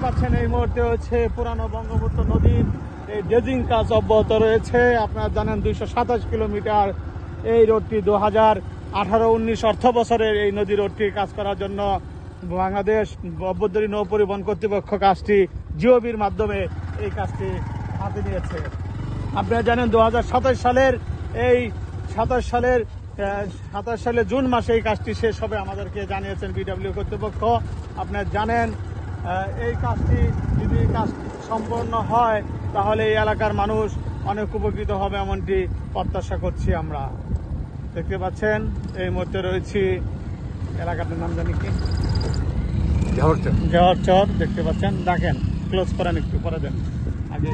পাচ্ছেন এই মুহূর্তে হচ্ছে পুরানো বঙ্গপুত্র নদীর এই ড্রেজিং কাজ অব্যাহত রয়েছে। আপনারা জানেন 227 কিলোমিটার এই রোডটি 2018-19 অর্থ বছরের এই নদী রোডটি কাজ করার জন্য বাংলাদেশ অভ্যন্তরীণ নৌ পরিবহন কর্তৃপক্ষ কাজটি জিওবির মাধ্যমে এই কাজটি হাতে নিয়েছে। আপনারা জানেন 2027 সালের এই 27 সালের জুন মাসে এই কাজটি শেষ হবে আমাদেরকে জানিয়েছেন বিডব্লিউ কর্তৃপক্ষ। আপনারা জানেন এই কাজটি যদি কাজ সম্পন্ন হয় তাহলে এই এলাকার মানুষ অনেক উপকৃত হবে এমনটি প্রত্যাশা করছি। আমরা দেখতে পাচ্ছেন এই মুহূর্তে রয়েছি এলাকাটার নাম জানি কি জহর চর দেখতে পাচ্ছেন। দেখেন ক্লোজ করেন একটু পরে দেন আগে।